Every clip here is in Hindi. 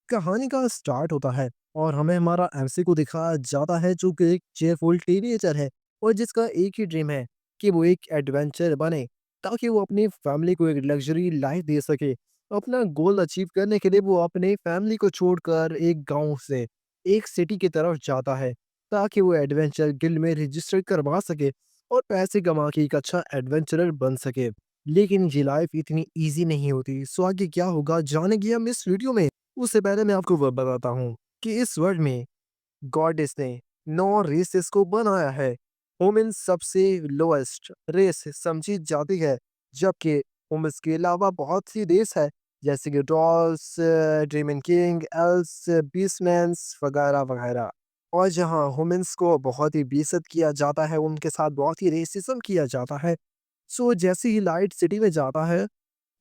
कहानी का स्टार्ट होता है और हमें हमारा एमसी को दिखाया जाता है जो कि एक चेयरफुल टीनेजर है और जिसका एक ही ड्रीम है कि वो एक एडवेंचर बने ताकि वो अपनी फैमिली को एक लग्जरी लाइफ दे सके। अपना गोल अचीव करने के लिए वो अपने फैमिली को छोड़कर एक गांव से एक सिटी की तरफ जाता है ताकि वो एडवेंचर गिल्ड में रजिस्टर करवा सके और पैसे कमा के एक अच्छा एडवेंचरर बन सके। लेकिन ये लाइफ इतनी इजी नहीं होती, सो आगे क्या होगा जानेंगे हम इस वीडियो में। उससे पहले मैं आपको वो बताता हूँ कि इस वर्ल्ड में गॉडेस ने 9 रेसेस को बनाया है। वुमेन सबसे लोएस्ट रेस समझी जाती है, जबकि वुमेन्स के अलावा बहुत सी रेस है जैसे कि डॉल्स, ड्रीमन किंग, एल्स, बीस्टमैन्स वगैरह वगैरह। और जहाँ वुमेन्स को बहुत ही बेइज्जत किया जाता है, उनके साथ बहुत ही रेसिज्म किया जाता है। सो जैसे ही लाइट सिटी में जाता है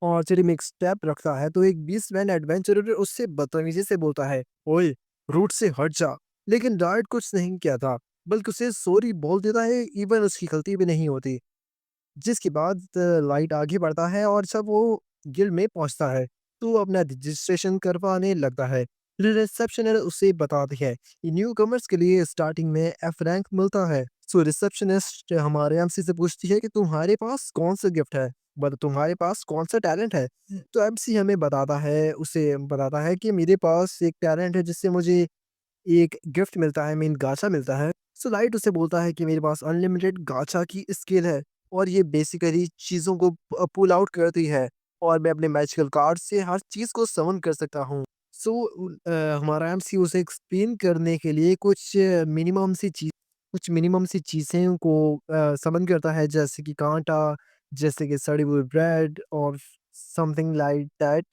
और सिटी में एक स्टेप रखता है तो एक बीस्टमैन एडवेंचरर उससे बदतमीजी से बोलता है, ओए रूट से हट जा। लेकिन राइट कुछ नहीं किया था, बल्कि उसे सॉरी बोल देता है, इवन उसकी गलती भी नहीं होती। जिसके बाद लाइट आगे बढ़ता है और जब वो गिल्ड में पहुंचता है तो वो अपना रजिस्ट्रेशन करवाने लगता है। रिसेप्शनर उसे बताती है कि न्यू कमर्स के लिए स्टार्टिंग में एफ रैंक मिलता है। सो रिसेप्शनिस्ट हमारे एमसी से पूछती है कि तुम्हारे पास कौन सा गिफ्ट है, बट तुम्हारे पास कौन सा टैलेंट है। तो एमसी हमें बताता है, उसे बताता है कि मेरे पास एक टैलेंट है जिससे मुझे एक गिफ्ट मिलता है, मीन गाचा मिलता है। सो लाइट उसे बोलता है कि मेरे पास अनलिमिटेड गाचा की स्किल है और ये बेसिकली चीज़ों को पुल आउट करती है और मैं अपने मैजिकल कार्ड से हर चीज़ को समन कर सकता हूँ। सो हमारा एमसी उसे एक्सप्लेन करने के लिए कुछ मिनिमम सी चीज़ें को समन करता है, जैसे कि कांटा, जैसे कि सड़ी हुई ब्रेड और something like that.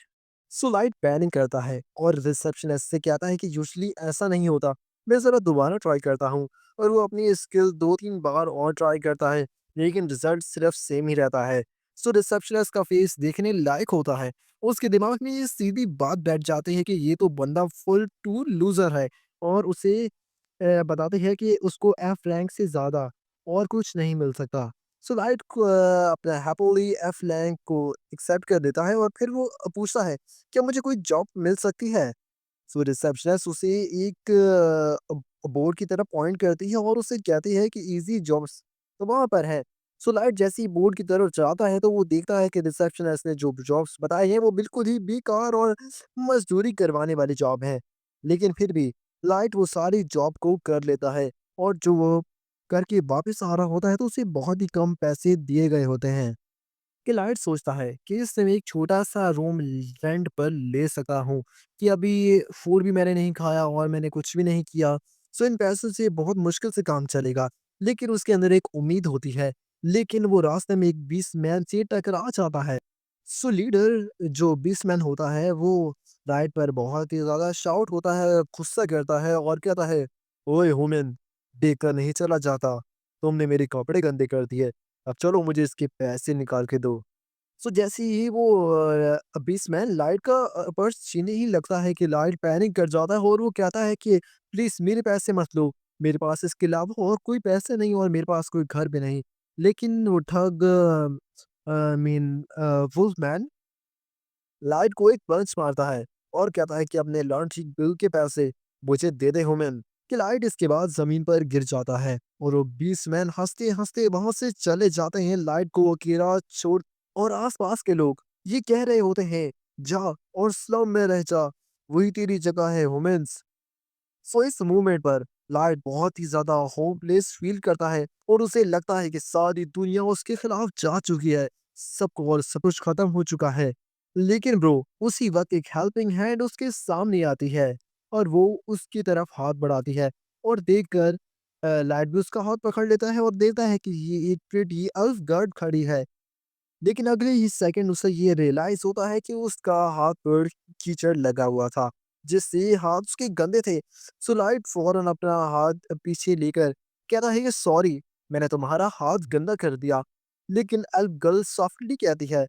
So light panic करता है और रिसेप्शनिस्ट से कहता है कि यूजुअली ऐसा नहीं होता, मैं ज़रा दोबारा ट्राई करता हूँ। और वो अपनी स्किल 2-3 बार और ट्राई करता है, लेकिन रिजल्ट सिर्फ सेम ही रहता है। सो रिसेप्शनिस्ट का फेस देखने लायक होता है। उसके दिमाग में ये सीधी बात बैठ जाती है कि ये तो बंदा फुल टू लूज़र है और उसे बताते हैं कि उसको एफ रैंक से ज़्यादा और कुछ नहीं मिल सकता। सो लाइट को अपना हैपीली एफ रैंक को एक्सेप्ट कर देता है और फिर वो पूछता है, क्या मुझे कोई जॉब मिल सकती है? सो रिसेप्शनिस्ट उसे एक बोर्ड की तरफ पॉइंट करती है और उसे कहती है कि इजी जॉब्स तो वहाँ पर है। सो लाइट जैसे ही बोर्ड की तरफ जाता है तो वो देखता है कि रिसेप्शनिस्ट ने जो जॉब्स बताए हैं वो बिल्कुल ही बेकार और मजदूरी करवाने वाली जॉब है। लेकिन फिर भी लाइट वो सारी जॉब को कर लेता है और जो वो करके वापस आ रहा होता है तो उसे बहुत ही कम पैसे दिए गए होते हैं। कि लाइट सोचता है कि इससे मैं एक छोटा-सा रूम रेंट पर ले सकता हूँ, कि अभी फूड भी मैंने नहीं खाया और मैंने कुछ भी नहीं किया, सो इन पैसों से बहुत मुश्किल से काम चलेगा। लेकिन उसके अंदर एक उम्मीद होती है, लेकिन वो रास्ते में एक बीस्टमैन से टकरा जाता है। सो लीडर जो बीस्टमैन होता है वो लाइट पर बहुत ही ज़्यादा शाउट होता है, गुस्सा करता है और कहता है, "ओए ह्यूमन, देखकर नहीं चला जाता, तुमने मेरे कपड़े गंदे कर दिए। अब चलो मुझे इसके पैसे निकाल के दो।" सो जैसे ही वो बीस्टमैन लाइट का पर्स छीनने ही लगता है कि लाइट पैनिक कर जाता है और वो कहता है कि प्लीज़ मेरे पैसे मत लो, मेरे पास इसके अलावा और कोई पैसे नहीं और मेरे पास कोई घर भी नहीं। लेकिन वो ठग वुल्फमैन लाइट को एक पंच मारता है और कहता है कि अपने लंच बिल के पैसे मुझे दे दे ह्यूमन। कि लाइट इसके बाद जमीन पर गिर जाता है और वो बीस्टमैन हंसते हंसते वहां से चले जाते हैं, लाइट को अकेला छोड़। और आसपास के लोग ये कह रहे होते हैं, जा और स्लम में रह जा, वही तेरी जगह है ह्यूमंस। सो इस मूवमेंट पर लाइट बहुत ही ज्यादा होपलेस फील करता है और उसे लगता है कि सारी दुनिया उसके खिलाफ जा चुकी है, सबको और सब कुछ खत्म हो चुका है। लेकिन ब्रो उसी वक्त एक हेल्पिंग हैंड उसके सामने आती है और वो उसकी तरफ हाथ बढ़ाती है और देखकर लाइट भी उसका हाथ पकड़ लेता है और देखता है कि ये एक प्रिटी अल्फ गर्ड खड़ी है। लेकिन अगले ही सेकंड उसे ये रियलाइज होता है कि उसका हाथ पर कीचड़ लगा हुआ था, जिससे हाथ उसके गंदे थे। सो लाइट फौरन अपना हाथ पीछे लेकर कहता है कि सॉरी, मैंने तुम्हारा हाथ गंदा कर दिया। लेकिन एल्फ गर्ल सॉफ्टली कहती है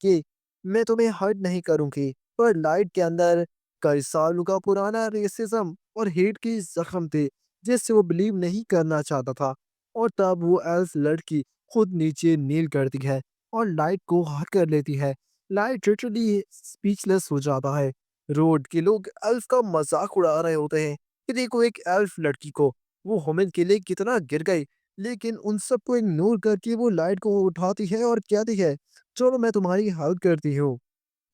कि मैं तुम्हें हर्ट नहीं करूंगी। पर लाइट के अंदर कई सालों का पुराना रेसिज्म और हेट की जख्म थे, जिससे वो बिलीव नहीं करना चाहता था। और तब वो एल्फ लड़की खुद नीचे नील करती है और लाइट को हक कर लेती है। लाइट लिटरली स्पीचलेस हो जाता है रोड के लोग एल्फ का मजाक उड़ा रहे होते हैं कि देखो एक एल्फ लड़की को, वो होमिन के लिए कितना गिर गई। लेकिन उन सबको इग्नोर करके वो लाइट को उठाती है और कहती है, चलो मैं तुम्हारी हेल्प करती हूँ।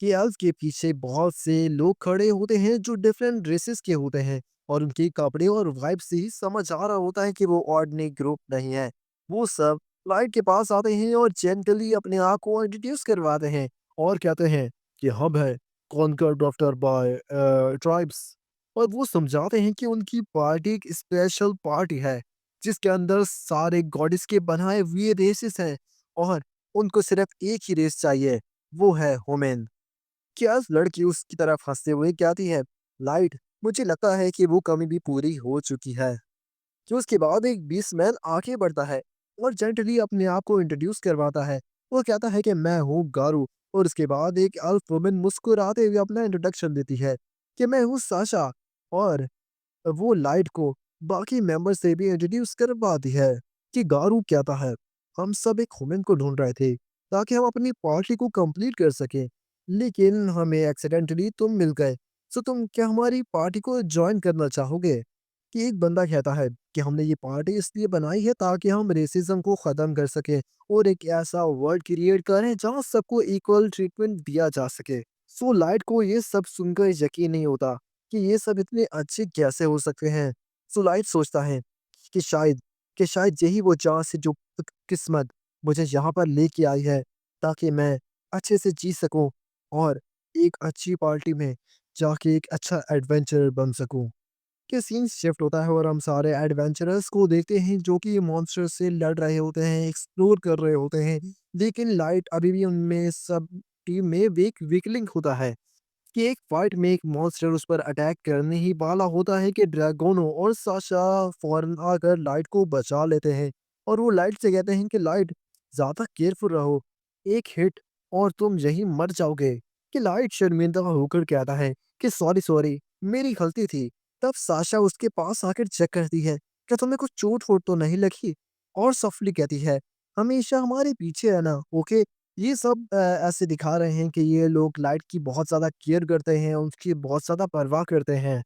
कि एल्फ के पीछे बहुत से लोग खड़े होते हैं जो डिफरेंट ड्रेसेस के होते हैं, और उनके कपड़े और वाइब से ही समझ आ रहा होता है कि वो ऑर्डिनरी ग्रुप नहीं है। वो सब लाइट के पास आते हैं और जेंटली अपने आप को इंट्रोड्यूस करवाते हैं और कहते हैं कि हम है कॉन्कर्ड आफ्टर बाय ट्राइब्स। और वो समझाते हैं कि उनकी पार्टी एक स्पेशल पार्टी है जिसके अंदर सारे गॉडेस के बनाए हुए रेसेस हैं, और उनको सिर्फ एक ही रेस चाहिए, वो है होमेन। क्या लड़की उसकी तरफ हंसते हुए कहती है, लाइट, मुझे लगता है कि वो कमी भी पूरी हो चुकी है। कि उसके बाद एक बीस्टमैन आगे बढ़ता है और जेंटली अपने आप को इंट्रोड्यूस करवाता है। वो कहता है कि मैं हूँ गारू। और उसके बाद एक अल्फ वुमन मुस्कुराते हुए अपना इंट्रोडक्शन देती है कि मैं हूँ साशा। और वो लाइट को बाकी मेंबर से भी इंट्रोड्यूस करवाती है कि गारू कहता है, हम सब एक ह्यूमन को ढूंढ रहे थे ताकि हम अपनी पार्टी को कंप्लीट कर सकें, लेकिन हमें एक्सीडेंटली तुम मिल गए। सो तुम क्या हमारी पार्टी को ज्वाइन करना चाहोगे? कि एक बंदा कहता है कि हमने ये पार्टी इसलिए बनाई है ताकि हम रेसिज्म को ख़त्म कर सकें और एक ऐसा वर्ल्ड क्रिएट करें जहाँ सबको इक्वल ट्रीटमेंट दिया जा सके। सो लाइट को ये सब सुनकर यकीन नहीं होता कि ये सब इतने अच्छे कैसे हो सकते हैं। सो लाइट सोचता है कि शायद यही वो चांस है जो किस्मत मुझे यहाँ पर लेके आई है ताकि मैं अच्छे से जी सकूं और एक अच्छी पार्टी में जाके एक अच्छा एडवेंचर बन सकूं। कि सीन शिफ्ट होता है और हम सारे एडवेंचरर्स को देखते हैं जो कि मॉन्स्टर से लड़ रहे होते हैं, एक्सप्लोर कर रहे होते हैं। लेकिन लाइट अभी भी उनमें सब टीम में वीकलिंग होता है कि एक फाइट में एक मॉन्स्टर उस पर अटैक करने ही वाला होता है कि ड्रैगोनो और साशा फौरन आकर लाइट को बचा लेते हैं। और वो लाइट से कहते हैं कि लाइट, ज़्यादा केयरफुल रहो, एक हिट और तुम यही मर जाओगे। कि लाइट शर्मिंदा होकर कहता है कि सॉरी सॉरी, मेरी गलती थी। तब साशा उसके पास आकर चेक करती है, क्या तुम्हें कुछ चोट वोट तो नहीं लगी? और सॉफ्टली कहती है, हमेशा हमारे पीछे है ना, ओके। ये सब ऐसे दिखा रहे हैं कि ये लोग लाइट की बहुत ज़्यादा केयर करते हैं, उसकी बहुत ज़्यादा परवाह करते हैं।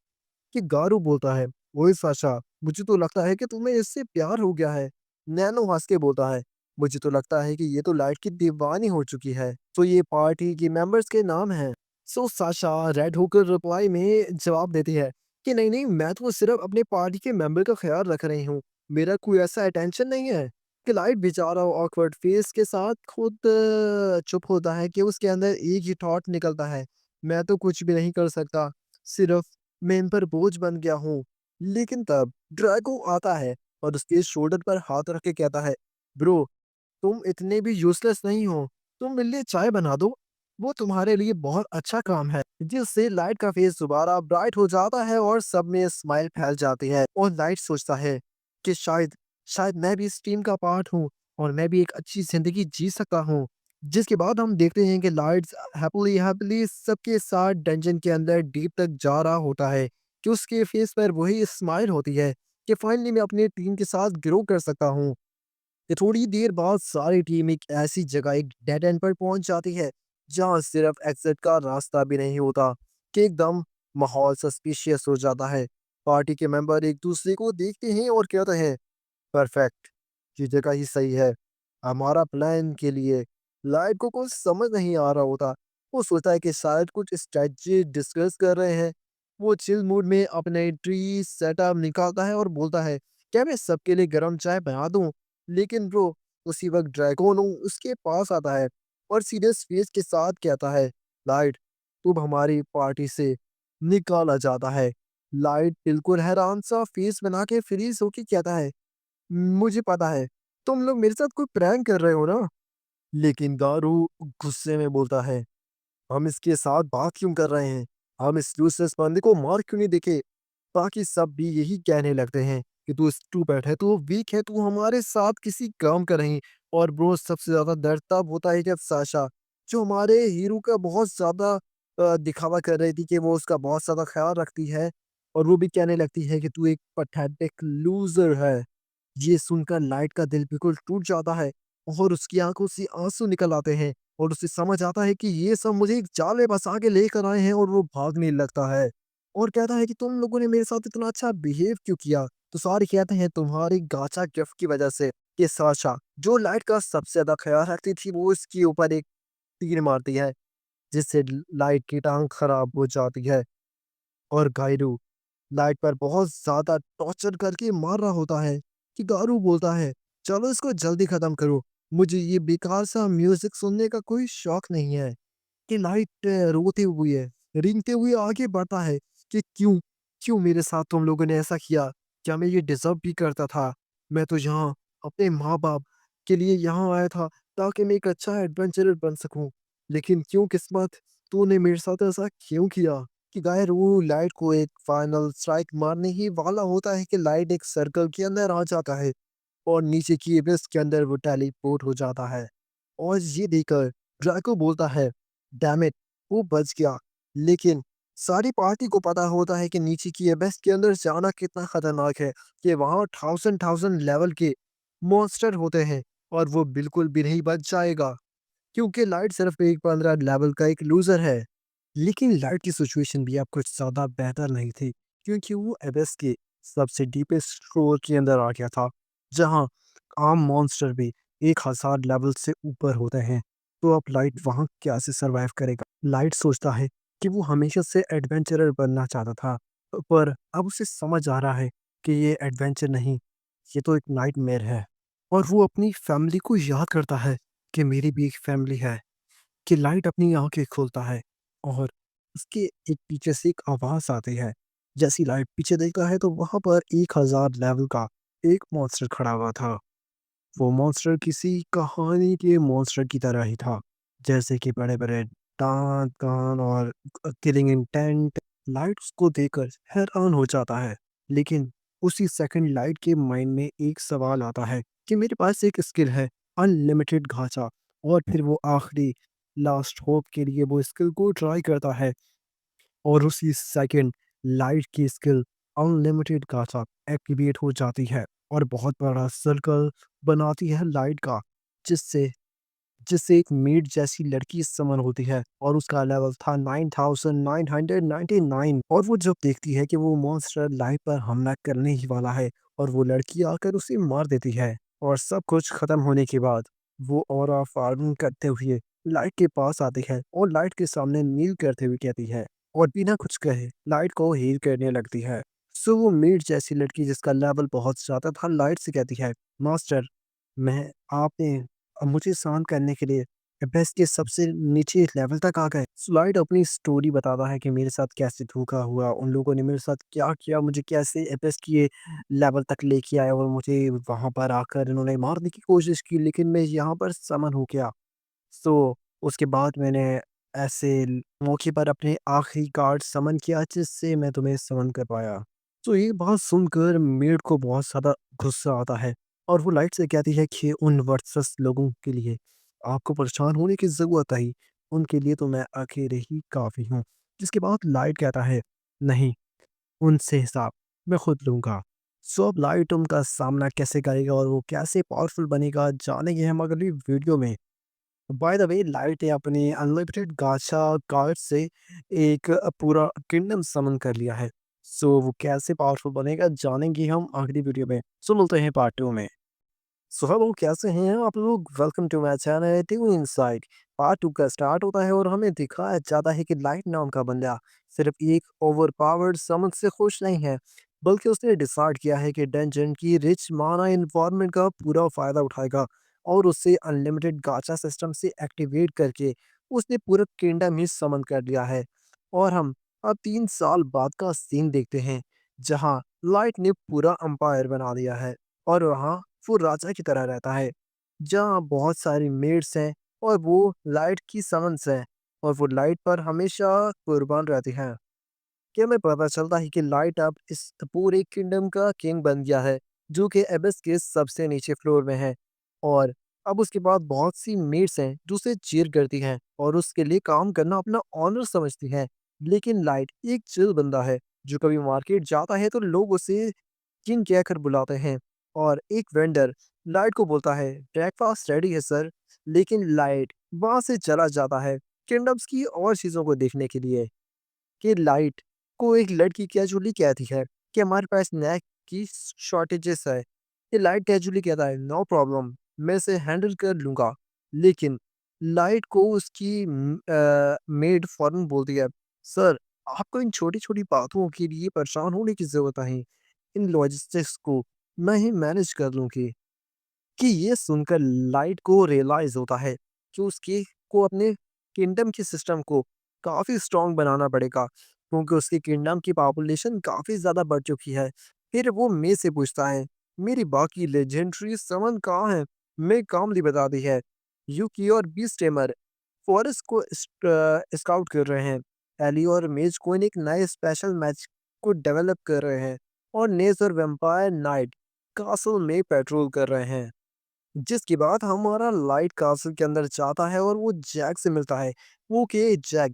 कि गारू बोलता है, ओए साशा, मुझे तो लगता है कि तुम्हें इससे प्यार हो गया है। नैनो हंस के बोलता है, मुझे तो लगता है कि ये तो लाइट की दीवानी हो चुकी है। तो ये पार्टी के मेंबर्स के नाम हैं। सो साशा रेड होकर रिप्लाई में जवाब देती है कि नहीं नहीं, मैं तो सिर्फ अपने पार्टी के मेंबर का ख्याल रख रही हूँ, मेरा कोई ऐसा अटेंशन नहीं है। कि लाइट बेचारा ऑकवर्ड फेस के साथ खुद चुप होता है कि उसके अंदर एक ही थॉट निकलता है, मैं तो कुछ भी नहीं कर सकता, सिर्फ मैं इन पर बोझ बन गया हूँ। लेकिन तब ड्रैगो आता है और उसके शोल्डर पर हाथ रख के कहता है, ब्रो, तुम इतने भी यूज़लेस नहीं हो, तुम मेरे लिए चाय बना दो, वो तुम्हारे लिए बहुत अच्छा काम है। जिससे लाइट का फेस दोबारा ब्राइट हो जाता है और सब में स्माइल फैल जाती है और लाइट सोचता है कि शायद शायद मैं भी इस टीम का पार्ट हूँ और मैं भी एक अच्छी ज़िंदगी जी सकता हूँ। जिसके बाद हम देखते हैं कि लाइट्स हैप्पीली हैप्पीली सबके साथ डंजन के अंदर डीप तक जा रहा होता है कि उसके फेस पर वही स्माइल होती है कि फाइनली मैं अपनी टीम के साथ ग्रो कर सकता हूँ। कि थोड़ी देर बाद सारी टीम एक ऐसी जगह एक डेड एंड पर पहुंच जाती है जहां सिर्फ एग्जिट का रास्ता भी नहीं होता। कि एकदम माहौल सस्पिशियस हो जाता है। पार्टी के मेंबर एक दूसरे को देखते हैं और कहते हैं, परफेक्ट, ये जगह ही सही है हमारा प्लान के लिए। लाइट को कुछ समझ नहीं आ रहा होता। वो सोचता है कि शायद कुछ स्ट्रेटजी डिस्कस कर रहे हैं। वो चिल मूड में अपने ट्री सेटअप निकालता है और बोलता है, क्या मैं सबके लिए गर्म चाय बना दूं? लेकिन ब्रो, उसी वक्त ड्रैगोन उसके पास आता है और सीरियस फेस के साथ कहता है, लाइट, तुम हमारी पार्टी से निकाला जाता है। लाइट बिल्कुल हैरान सा फेस बना के फ्रीज होके कहता है, मुझे पता है, तुम लोग मेरे साथ कोई प्रैंक कर रहे हो ना? लेकिन गारू गुस्से में बोलता है, हम इसके साथ बात क्यों कर रहे हैं? हम इस यूज़लेस बंदे को मार क्यों नहीं देखे? बाकी सब भी यही कहने लगते हैं कि तू स्टूपिड है, तू वीक है, तू हमारे साथ किसी काम का नहीं। और ब्रो, सबसे ज़्यादा दर्द तब होता है जब साशा, जो हमारे हीरो का बहुत ज़्यादा दिखावा कर रही थी कि वो उसका बहुत ज़्यादा ख्याल रखती है, और वो भी कहने लगती है कि तू एक पैथेटिक लूज़र है। ये सुनकर लाइट का दिल बिल्कुल टूट जाता है और उसकी आँखों से आँसू निकल आते हैं और उसे समझ आता है कि ये सब मुझे एक जाल में फँसा के लेकर आए हैं और वो भागने लगता है। और कहता है कि तुम लोगों ने मेरे साथ इतना अच्छा बिहेव क्यों किया? तो सारे कहते हैं तुम्हारी गाचा गिफ्ट की वज़ह से। ये साशा जो लाइट का सबसे ज़्यादा ख़्याल रखती थी वो इसके ऊपर एक तीर मारती है जिससे लाइट की टाँग ख़राब हो जाती है। और गायरू लाइट पर बहुत ज़्यादा टॉर्चर करके मार रहा होता है कि गारू बोलता है, "चलो इसको जल्दी ख़त्म करो। मुझे ये बेकार सा म्यूज़िक सुनने का कोई शौक नहीं है।" कि लाइट रोते हुए, रेंगते हुए आगे बढ़ता है कि क्यों? क्यों मेरे साथ तुम लोगों ने ऐसा किया? क्या मैं ये डिज़र्व भी करता था? मैं तो यहाँ अपने माँ-बाप के लिए यहाँ आया था ताकि मैं एक अच्छा एडवेंचरर बन सकूँ। लेकिन क्यों किस्मत तूने मेरे साथ ऐसा क्यों किया? कि गायर वो लाइट को एक फाइनल स्ट्राइक मारने ही वाला होता है कि लाइट एक सर्कल के अंदर आ जाता है और नीचे की एबिस के अंदर वो टेलीपोर्ट हो जाता है। और ये देखकर ड्रैको बोलता है, डैम इट! वो बच गया। लेकिन सारी पार्टी को पता होता है कि नीचे की एबिस के अंदर जाना कितना खतरनाक है, कि वहाँ थाउज़ेंड लेवल के मॉन्स्टर होते हैं और वो बिल्कुल भी नहीं बच जाएगा। क्योंकि लाइट सिर्फ एक 15 लेवल का एक लूज़र है। लेकिन लाइट की सिचुएशन भी अब कुछ ज़्यादा बेहतर नहीं थी, क्योंकि वो एबिस के सबसे डीपेस्ट फ्लोर के अंदर आ गया था, जहाँ आम मॉन्स्टर भी 1000 लेवल से ऊपर होते हैं। तो अब लाइट वहाँ कैसे सर्वाइव करेगा? लाइट सोचता है कि वो हमेशा से एडवेंचरर बनना चाहता था, पर अब उसे समझ आ रहा है कि ये एडवेंचर नहीं, ये तो एक नाइटमेयर है। और वो अपनी फैमिली को याद करता है कि मेरी भी एक फैमिली है। कि लाइट अपनी आँखें खोलता है और उसके एक पीछे से एक आवाज़ आती है। जैसे ही लाइट पीछे देखता है तो वहाँ पर 1000 लेवल का एक मॉन्स्टर खड़ा हुआ था। वो मॉन्स्टर किसी कहानी के मॉन्स्टर की तरह ही था। जैसे कि बड़े-बड़े दाँत, कान और किलिंग इंटेंट। लाइट उसको देखकर हैरान हो जाता है। लेकिन उसी सेकंड लाइट के माइंड में एक सवाल आता है कि मेरे पास एक स्किल है, अनलिमिटेड गाचा। और फिर वो आखिरी लास्ट होप के लिए वो स्किल को ट्राई करता है और उसी सेकंड लाइट की स्किल अनलिमिटेड गाचा एक्टिवेट हो जाती है और बहुत बड़ा सर्कल बनाती है लाइट का, जिससे जिससे एक मेड जैसी लड़की समन होती है और उसका लेवल था 9999 और वो जब देखती है कि वो मॉन्स्टर लाइट पर हमला करने ही वाला है और वो लड़की आकर उसे मार देती है और सब कुछ खत्म होने के बाद वो ऑरा फार्मिंग करते हुए लाइट के पास आती है और लाइट के सामने नील करते हुए कहती है और बिना कुछ कहे लाइट को हील करने लगती है। सो वो मेड जैसी लड़की जिसका लेवल बहुत ज्यादा था लाइट से कहती है, मास्टर मैं आपने अब मुझे शांत करने के लिए एवेरेस्ट के सबसे नीचे लेवल तक आ गए। स्लाइड अपनी स्टोरी बताता है कि मेरे साथ कैसे धोखा हुआ, उन लोगों ने मेरे साथ क्या किया, मुझे कैसे एवेरेस्ट के लेवल तक लेके आए और मुझे वहाँ पर आकर इन्होंने मारने की कोशिश की, लेकिन मैं यहाँ पर समन हो गया। सो उसके बाद मैंने ऐसे मौके पर अपने आखिरी कार्ड समन किया जिससे मैं तुम्हें समन कर पाया। तो ये बात सुनकर मेड को बहुत ज़्यादा गुस्सा आता है और वो लाइट से कहती है कि उन वर्चस्व लोगों के लिए आपको परेशान होने की ज़रूरत आई, उनके लिए तो मैं अकेले ही काफ़ी हूँ। जिसके बाद लाइट कहता है, नहीं, उनसे हिसाब मैं खुद लूँगा। सो अब लाइट उनका सामना कैसे करेगा और वो कैसे पावरफुल बनेगा जानेंगे हम अगली वीडियो में। बाय द वे लाइट ने अपने अनलिमिटेड गाचा कार्ड से एक पूरा किंगडम समन कर लिया है। सो वो कैसे पावरफुल बनेगा जानेंगे हम अगली वीडियो में। सो मिलते हैं पार्ट 2 में। सो हेलो कैसे हैं आप लोग? वेलकम टू माय चैनल ट्यू इनसाइड। पार्ट 2 का स्टार्ट होता है और हमें दिखाया जाता है कि लाइट नाम का बंदा सिर्फ एक ओवरपावर्ड समझ से खुश नहीं है, बल्कि उसने डिसाइड किया है कि डंजन की रिच माना इन्वायरमेंट का पूरा फायदा उठाएगा और उससे अनलिमिटेड गाचा सिस्टम से एक्टिवेट करके उसने पूरा किंगडम ही समन कर लिया है। और हम अब 3 साल बाद का सीन देखते हैं जहाँ लाइट ने पूरा अंपायर बना दिया है और वहाँ वो राजा की तरह रहता है, जहाँ बहुत सारी मेड्स हैं और वो लाइट की समन्स हैं और वो लाइट पर हमेशा कुर्बान रहती हैं। कि हमें पता चलता है कि लाइट अब इस पूरे किंगडम का किंग बन गया है, जो कि एबिस के सबसे नीचे फ्लोर में है। और अब उसके बाद बहुत सी मेड्स हैं जो उसे चीयर करती हैं और उसके लिए काम करना अपना ऑनर समझती हैं। लेकिन लाइट एक चिल बंदा है, जो कभी मार्केट जाता है तो लोग उसे किंग कहकर बुलाते हैं। और एक वेंडर लाइट को बोलता है ब्रेकफास्ट रेडी है सर, लेकिन लाइट वहां से चला जाता है किंगडम्स की और चीजों को देखने के लिए। कि लाइट को एक लड़की कैजुअली कहती है कि हमारे पास नेक की शॉर्टेजेस है। ये लाइट कैजुअली कहता है नो प्रॉब्लम, मैं इसे हैंडल कर लूंगा। लेकिन लाइट को उसकी मेड फौरन बोलती है सर, आपको इन छोटी छोटी बातों के लिए परेशान होने की जरूरत नहीं, इन लॉजिस्टिक्स को मैं ही मैनेज कर लूंगी। कि ये सुनकर लाइट को रियलाइज होता है कि उसके को अपने किंगडम के सिस्टम को काफ़ी स्ट्रॉन्ग बनाना पड़ेगा, क्योंकि उसकी किंगडम की पॉपुलेशन काफ़ी ज़्यादा बढ़ चुकी है। फिर वो मे से पूछता है मेरी बाकी लेजेंडरी समन कहाँ है। मे कामली बता दी है यूकी और बीस्ट टेमर फॉरेस्ट को स्काउट कर रहे हैं। एली और मेज कोइन एक नए स्पेशल मैच को डेवलप कर रहे हैं, और नेज और वेम्पायर नाइट कासल में पेट्रोल कर रहे हैं। जिसके बाद हमारा लाइट कासल के अंदर जाता है और वो जैक से मिलता है। वो के जैक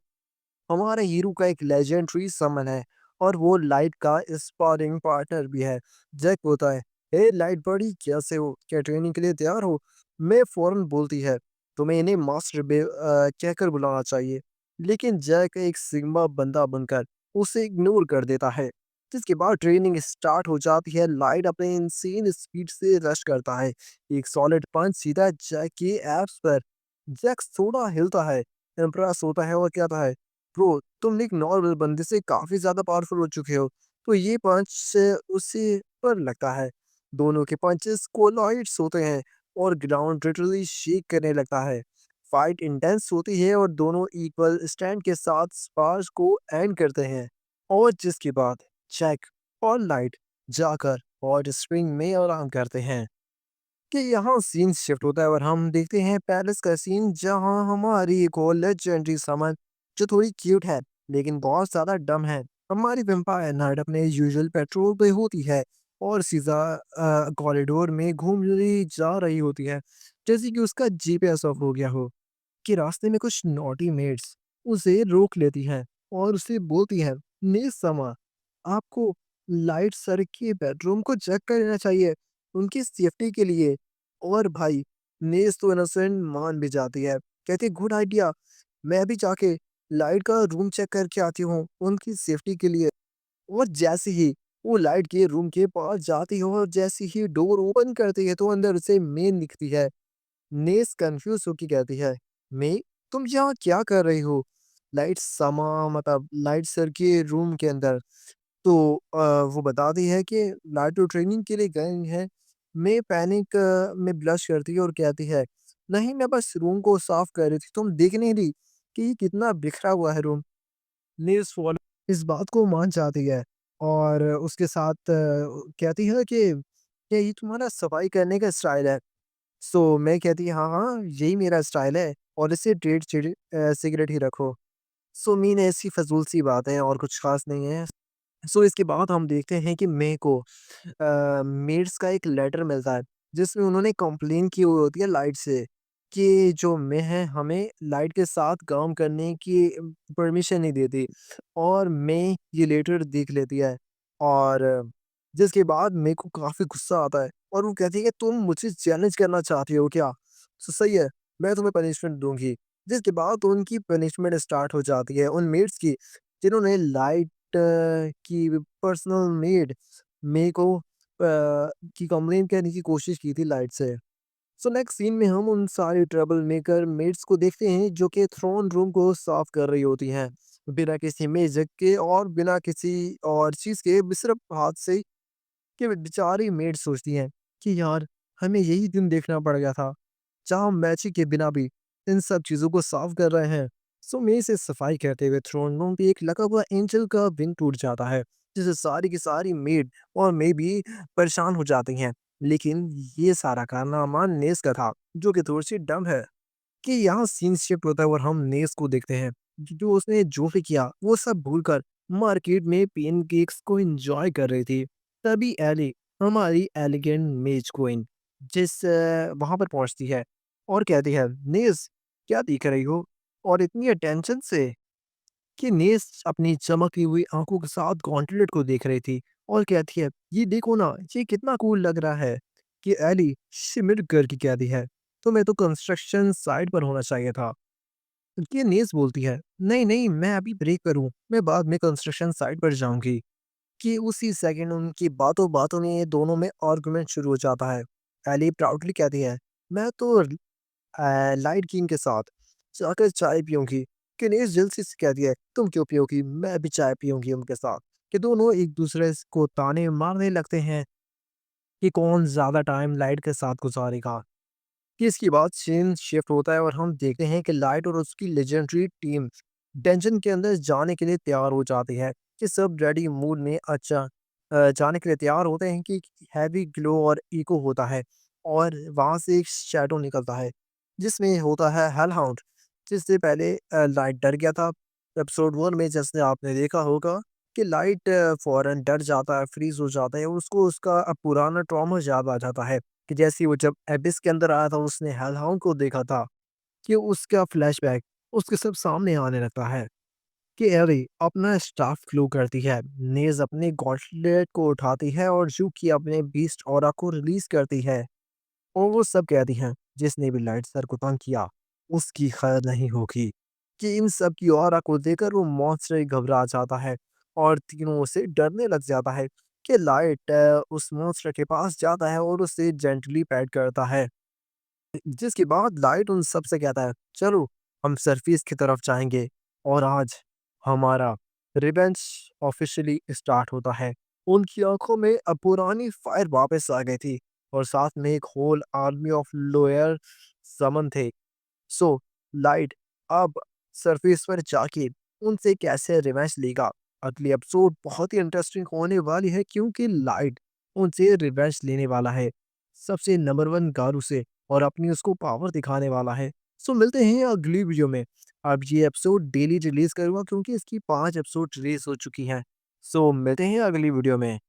हमारे हीरो का एक लेजेंडरी समन है, और वो लाइट का स्पारिंग पार्टनर भी है। जैक बोलता है हे लाइट बड़ी, कैसे हो, क्या ट्रेनिंग के लिए तैयार हो। मैं फौरन बोलती है तुम्हें इन्हें मास्टर कहकर बुलाना चाहिए। लेकिन जैक एक सिग्मा बंदा बनकर उसे इग्नोर कर देता है। जिसके बाद ट्रेनिंग स्टार्ट हो जाती है। लाइट अपने इंसेन स्पीड से रश करता है, एक सॉलिड पंच सीधा जैक के एब्स पर। जैक थोड़ा हिलता है, इम्प्रेस होता है और कहता है ब्रो, तुम एक नॉर्मल बंदे से काफी ज्यादा पावरफुल हो चुके हो। तो ये पंच उसे पर लगता है। दोनों के पंचेस कोलाइड्स होते हैं और ग्राउंड लिटरली शेक करने लगता है। फाइट इंटेंस होती है और दोनों इक्वल स्टैंड के साथ स्पार्स को एंड करते हैं। और जिसके बाद जैक और लाइट जाकर हॉट स्प्रिंग में आराम करते हैं। कि यहाँ सीन शिफ्ट होता है और हम देखते हैं पैलेस का सीन, जहाँ हमारी एक और लेजेंडरी समन जो थोड़ी क्यूट है लेकिन बहुत ज्यादा डम है। हमारी वेम्पायर नाइट अपने यूजुअल पेट्रोल पे होती है और सीधा कॉरिडोर में घूम रही जा रही होती है, जैसे कि उसका जीपीएस ऑफ हो गया हो। कि रास्ते में कुछ नॉटी मेट्स उसे रोक लेती हैं और उसे बोलती हैं मिस समा, आपको लाइट सर के बेडरूम को चेक कर लेना चाहिए उनकी सेफ्टी के लिए। और भाई नेस तो इनोसेंट मान भी जाती है, कहती है गुड आइडिया, मैं भी जाके लाइट का रूम चेक करके आती हूँ उनकी सेफ्टी के लिए। और जैसे ही वो लाइट के रूम के पास जाती है और जैसे ही डोर ओपन करती है तो अंदर से मेन दिखती है। नेस कंफ्यूज होके कहती है मैं, तुम यहाँ क्या कर रही हो लाइट समा, मतलब लाइट सर के रूम के अंदर। तो वो बताती है कि लाइट तो ट्रेनिंग के लिए गए हैं। मैं पैनिक में ब्लश करती है और कहती है नहीं, मैं बस रूम को साफ कर रही थी, तुम देख नहीं रही कि ये कितना बिखरा हुआ है रूम। नील्स फॉलो इस बात को मान जाती है और उसके साथ कहती है कि क्या ये तुम्हारा सफाई करने का स्टाइल है। सो मैं कहती हाँ, हाँ, यही मेरा स्टाइल है और इसे डेढ़ सिगरेट ही रखो। सो मीन ऐसी फ़िज़ूल-सी बातें और कुछ ख़ास नहीं है। सो इसके बाद हम देखते हैं कि मेरे को मेड्स का एक लेटर मिलता है, जिसमें उन्होंने कंप्लेन की हुई होती है लाइट से कि जो मैं है हमें लाइट के साथ काम करने की परमिशन नहीं देती। और मैं ये लेटर देख लेती है और जिसके बाद मेरे को काफ़ी गुस्सा आता है और वो कहती है कि तुम मुझसे चैलेंज करना चाहती हो क्या? सो सही है, मैं तुम्हें पनिशमेंट दूँगी। जिसके बाद उनकी पनिशमेंट स्टार्ट हो जाती है उन मेड्स की, जिन्होंने लाइट की पर्सनल मेड मेरे को की कंप्लेन करने की कोशिश की थी लाइट से। सो नेक्स्ट सीन में हम उन सारे ट्रबल मेकर मेट्स को देखते हैं जो कि थ्रोन रूम को साफ कर रही होती हैं, बिना किसी मेजक के और बिना किसी और चीज़ के, सिर्फ हाथ से। कि बेचारी मेड सोचती हैं कि यार हमें यही दिन देखना पड़ गया था, जहाँ हम मैचिंग के बिना भी इन सब चीज़ों को साफ कर रहे हैं। सो मे से सफाई करते हुए थ्रोन रूम पे एक लगा हुआ एंजल का विंग टूट जाता है, जिससे सारी की सारी मेड और मे भी परेशान हो जाती हैं। लेकिन ये सारा कारनामा नेस का था, जो कि थोड़ी सी डम है। कि यहाँ सीन शिफ्ट होता है और हम नेस को देखते हैं, जो उसने जो भी किया वो सब भूलकर मार्केट में पेन केक्स को एंजॉय कर रही थी। तभी एली, हमारी एलिगेंट मेज क्वीन, वहां पर पहुंचती है और कहती है नेस, क्या देख रही हो और इतनी अटेंशन से। कि नेस अपनी चमकती हुई आंखों के साथ गॉन्टलेट को देख रही थी और कहती है ये देखो ना, ये कितना कूल लग रहा है। कि एली शिमिर घर की कैदी है, तो मैं तो कंस्ट्रक्शन साइट पर होना चाहिए था। ये नीस बोलती है, नहीं नहीं, मैं अभी ब्रेक करूँ, मैं बाद में कंस्ट्रक्शन साइट पर जाऊंगी। कि उसी सेकंड उनकी बातों बातों में ये दोनों में आर्गुमेंट शुरू हो जाता है। एली प्राउडली कहती है, मैं तो लाइट किंग के साथ जाकर चाय पीऊंगी। किनेस जल्दी से कहती है, तुम क्यों पियोगी, मैं भी चाय पीऊंगी उनके साथ। कि दोनों एक दूसरे को ताने मारने लगते हैं कि कौन ज्यादा टाइम लाइट के साथ गुजारेगा। कि इसके बाद सीन शिफ्ट होता है और हम देखते हैं कि लाइट और उसकी लेजेंडरी टीम डेंजन के अंदर जाने के लिए तैयार हो जाती है। कि सब रेडी मूड में जाने के लिए तैयार होते हैं कि हैवी ग्लो और इको होता है और वहां से एक शैडो निकलता है जिसमें होता है हेल हाउंड। जिससे पहले लाइट डर गया था एपिसोड 1 में, जैसे आपने देखा होगा कि लाइट फौरन डर जाता है, फ्रीज हो जाता है, उसको उसका पुराना ट्रॉमा याद आ जाता है कि जैसे ही वो जब एबिस के अंदर आया था उसने हेलहाउंड को देखा था। कि उसका फ्लैशबैक उसके सब सामने आने लगता है। कि एरी अपना स्टाफ ग्लो करती है, नेज अपने गॉटलेट को उठाती है और यूकी अपने बीस्ट ऑरा को रिलीज करती है। और वो सब कहती हैं, जिसने भी लाइट सर को तंग किया उसकी खैर नहीं होगी। कि इन सब की ऑरा को देखकर वो मॉन्स्टर ही घबरा जाता है और तीनों उसे डरने लग जाता है। कि लाइट उस मॉन्स्टर के पास जाता है और उसे जेंटली पैट करता है। जिसके बाद लाइट उन सब से कहता है, चलो हम सरफेस की तरफ जाएंगे। और आज हमारा रिवेंज ऑफिशियली स्टार्ट होता है। उनकी आंखों में अब पुरानी फायर वापस आ गई थी और साथ में एक होल आर्मी ऑफ लोयर समन थे। सो लाइट अब सरफेस पर जाके उनसे कैसे रिवेंज लेगा। अगली एपिसोड बहुत ही इंटरेस्टिंग होने वाली है क्योंकि लाइट उनसे रिवेंज लेने वाला है सबसे नंबर वन गारू से और अपनी उसको पावर दिखाने वाला है। सो मिलते हैं अगली वीडियो में। अब ये एपिसोड डेली रिलीज करूंगा क्योंकि इसकी 5 एपिसोड रिलीज हो चुकी हैं। सो मिलते हैं अगली वीडियो में।